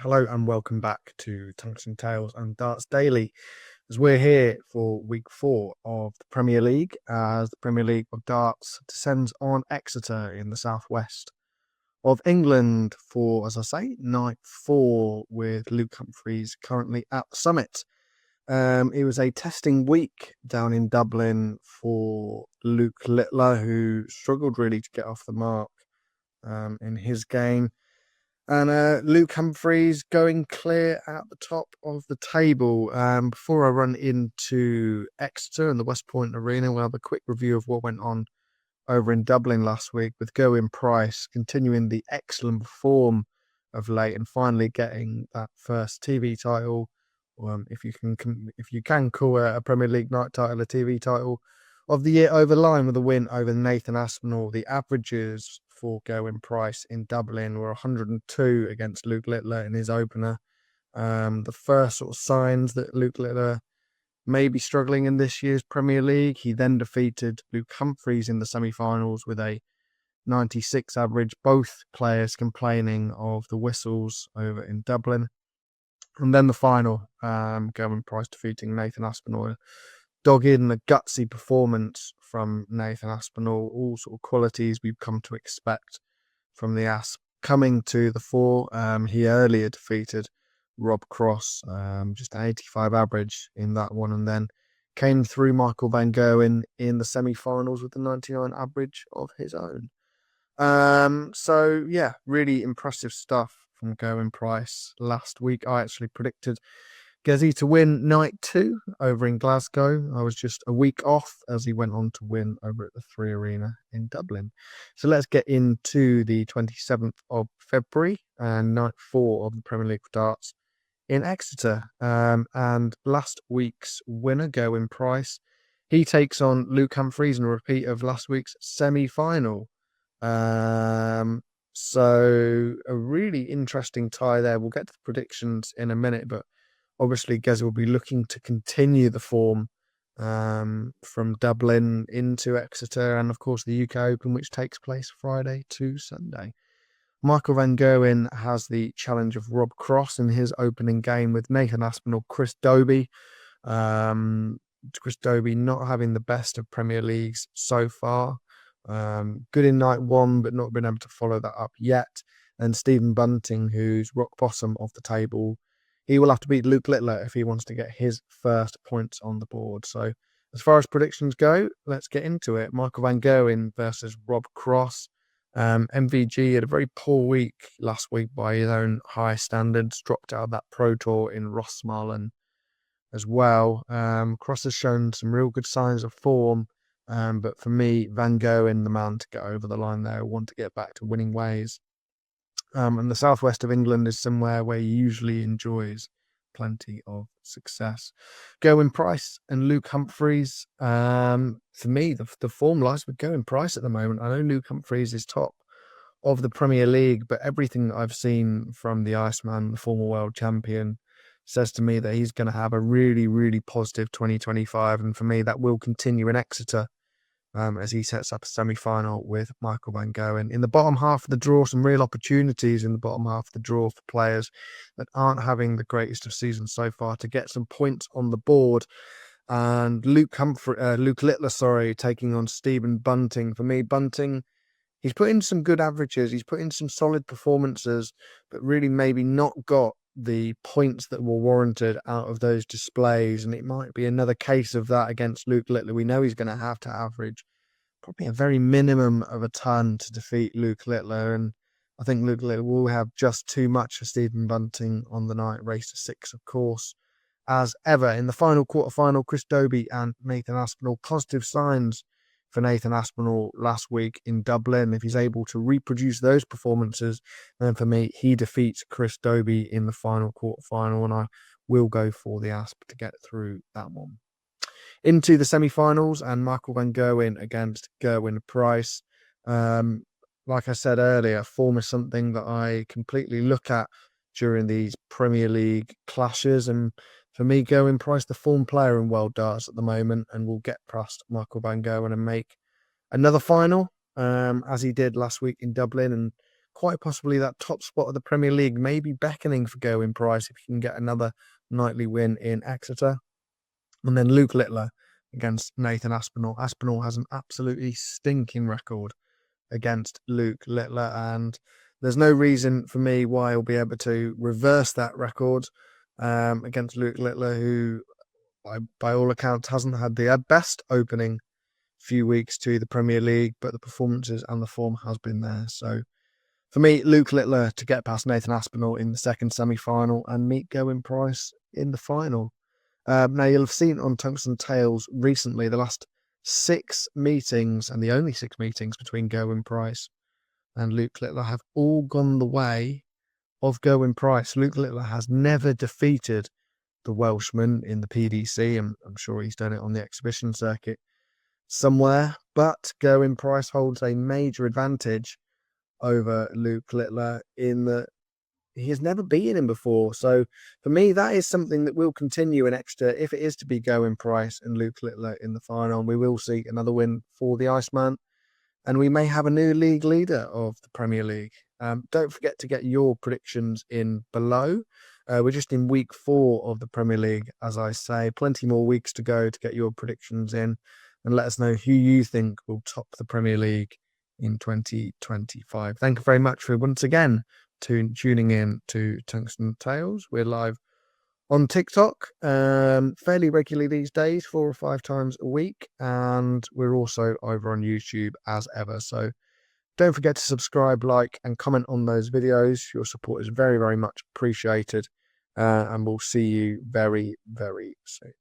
Hello and welcome back to Tungsten Tales and Darts Daily, as we're here for week 4 of the Premier League, as the Premier League of Darts descends on Exeter in the southwest of England for, as I say, night 4 with Luke Humphries currently at the summit. It was a testing week down in Dublin for Luke Littler, who struggled really to get off the mark in his game. And Luke Humphries going clear at the top of the table. Before I run into Exeter and the Westpoint Arena, we'll have a quick review of what went on over in Dublin last week with Gerwyn Price continuing the excellent form of late and finally getting that first TV title. If you can call a Premier League night title a TV title of the year over line with a win over Nathan Aspinall. The averages for Gerwyn Price in Dublin were 102 against Luke Littler in his opener. The first sort of signs that Luke Littler may be struggling in this year's Premier League. He then defeated Luke Humphries in the semi-finals with a 96 average, both players complaining of the whistles over in Dublin. And then the final, Gerwyn Price defeating Nathan Aspinall. Dogged and a gutsy performance from Nathan Aspinall, all sort of qualities we've come to expect from the Asp. Coming to the fore, he earlier defeated Rob Cross, just an 85 average in that one, and then came through Michael Van Gerwen in the semi-finals with the 99 average of his own. So yeah, really impressive stuff from Gerwyn Price. Last week I actually predicted Gezi to win night 2 over in Glasgow. I was just a week off as he went on to win over at the 3 Arena in Dublin. So let's get into the 27th of February and night 4 of the Premier League of Darts in Exeter. And last week's winner, Gerwyn Price, he takes on Luke Humphries in a repeat of last week's semi-final. So a really interesting tie there. We'll get to the predictions in a minute, but obviously Gezi will be looking to continue the form from Dublin into Exeter and of course the UK Open, which takes place Friday to Sunday. Michael Van Gerwen has the challenge of Rob Cross in his opening game with Nathan Aspinall, Chris Dobey. Chris Dobey not having the best of Premier Leagues so far. Good in night 1, but not been able to follow that up yet. And Stephen Bunting, who's rock bottom of the table. He will have to beat Luke Littler if he wants to get his first points on the board. So as far as predictions go, let's get into it. Michael Van Gerwen versus Rob Cross. MVG had a very poor week last week by his own high standards, dropped out of that Pro Tour in Rosmalen as well. Cross has shown some real good signs of form, but for me, Van Gerwen, the man to get over the line there, want to get back to winning ways. And the southwest of England is somewhere where he usually enjoys plenty of success. Gerwyn Price and Luke Humphries. For me, the form lies with Gerwyn Price at the moment. I know Luke Humphries is top of the Premier League, but everything I've seen from the Iceman, the former world champion, says to me that he's going to have a really, really positive 2025. And for me, that will continue in Exeter. As he sets up a semi-final with Michael Van Gerwen. In the bottom half of the draw, some real opportunities in the bottom half of the draw for players that aren't having the greatest of seasons so far to get some points on the board. And Luke Littler, taking on Stephen Bunting. For me, Bunting, he's put in some good averages. He's put in some solid performances, but really maybe not got the points that were warranted out of those displays. And it might be another case of that against Luke Littler. We know he's going to have to average probably a very minimum of a ton to defeat Luke Littler. And I think Luke Littler will have just too much for Stephen Bunting on the night. Race to 6, of course, as ever. In the final quarterfinal, Chris Dobey and Nathan Aspinall. Positive signs for Nathan Aspinall last week in Dublin. If he's able to reproduce those performances, then for me, he defeats Chris Dobey in the final quarterfinal, and I will go for the Asp to get through that one. Into the semi-finals, and Michael Van Gerwen against Gerwyn Price. Like I said earlier, form is something that I completely look at during these Premier League clashes, and for me, Gerwyn Price, the form player in World Darts at the moment, and will get past Michael Van Gerwen and make another final, as he did last week in Dublin. And quite possibly that top spot of the Premier League may be beckoning for Gerwyn Price if he can get another nightly win in Exeter. And then Luke Littler against Nathan Aspinall. Aspinall has an absolutely stinking record against Luke Littler, and there's no reason for me why he'll be able to reverse that record against Luke Littler, who by all accounts hasn't had the best opening few weeks to the Premier League, but the performances and the form has been there. So for me, Luke Littler to get past Nathan Aspinall in the second semi-final and meet Gerwyn Price in the final. Now, you'll have seen on Tungsten Tales recently the last 6 meetings, and the only 6 meetings between Gerwyn Price and Luke Littler have all gone the way of Gerwyn Price. Luke Littler has never defeated the Welshman in the PDC, and I'm sure he's done it on the exhibition circuit somewhere, but Gerwyn Price holds a major advantage over Luke Littler in that he has never beaten him before. So for me, that is something that will continue in Exeter. If it is to be Gerwyn Price and Luke Littler in the final, we will see another win for the Iceman, and we may have a new league leader of the Premier League. Don't forget to get your predictions in below. We're just in week 4 of the Premier League, as I say. Plenty more weeks to go to get your predictions in, and let us know who you think will top the Premier League in 2025. Thank you very much for once again tuning in to Tungsten Tales. We're live on TikTok fairly regularly these days, 4 or 5 times a week, and we're also over on YouTube as ever. So don't forget to subscribe, like, and comment on those videos. Your support is very, very much appreciated, and we'll see you very, very soon.